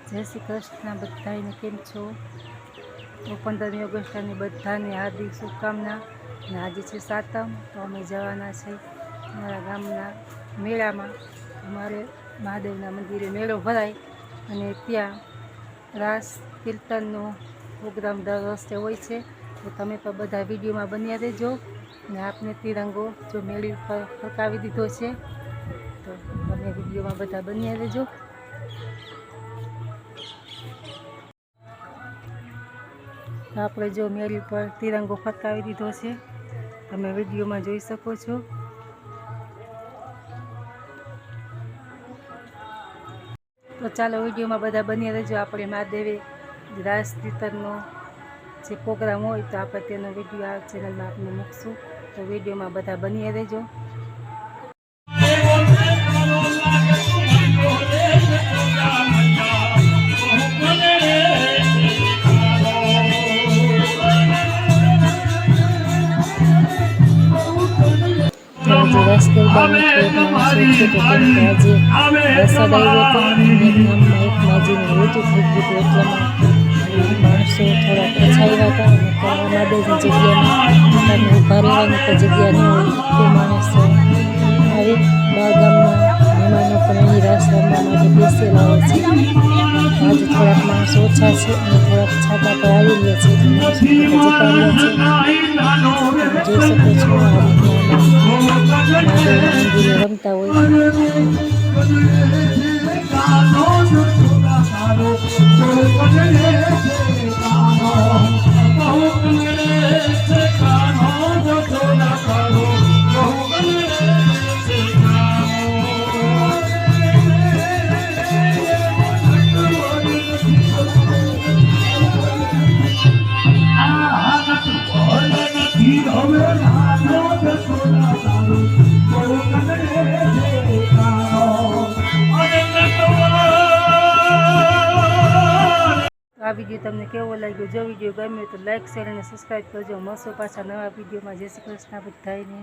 જય શ્રી કૃષ્ણ બધાને કેમ છો? તો 15મી ઓગસ્ટની બધાને હાર્દિક શુભકામના. અને આજે છે સાતમ, તો અમે જવાના છે અમારા ગામના મેળામાં. અમારે મહાદેવના મંદિરે મેળો ભરાય અને ત્યાં રાસ કીર્તનનો પ્રોગ્રામ દર વર્ષે હોય છે. તો તમે પણ બધા વિડીયોમાં બન્યા રહેજો. અને આપને તિરંગો જો મેળી પર ફરકાવી દીધો છે, તો તમે વિડીયોમાં બધા બન્યા રહેજો. આપણે જો મેળી પર તિરંગો ફરકાવી દીધો છે, તમે વિડીયોમાં જોઈ શકો છો. તો ચાલો વિડીયોમાં બધા બની રહેજો. આપણે મહાદેવે રાસ કીર્તનનો જે પ્રોગ્રામ હોય તો આપણે તેનો વિડીયો આ ચેનલમાં આપણે મૂકશું. તો વિડીયોમાં બધા બની રહેજો. આજે રાસ ગરબાની પ્રોગ્રામ છે, તો કેમ કે આજે વરસાદ આવ્યો હતો અને ગામમાં એક માજીનું ઋતુ થઈ ગયું હતું, એટલામાં માણસો થોડા પછાવ્યા હતા. અને મહાદેવની જગ્યામાં ઊભા રહેવાની પણ જગ્યા ન હોય, તો માણસ આવી બહાર ગામના મહેમાનો પણ અહીં રાસ રમવા માટે બેસેલા હોય છે. આજે થોડાક માણસો ઓછા છે અને થોડાક છાતા પર આવી રહ્યા છે, માણસો જતા રહ્યા છે. જોઈ શકો છો આ રીતના મહાદેવના મંદિરે રમતા હોય. આ વિડીયો તમને કેવો લાગ્યો? જો વિડીયો ગમ્યો તો લાઈક, શેર અને સબસ્ક્રાઈબ કરજો. મળશું પાછા નવા વિડીયોમાં. જય શ્રી કૃષ્ણ બધાને.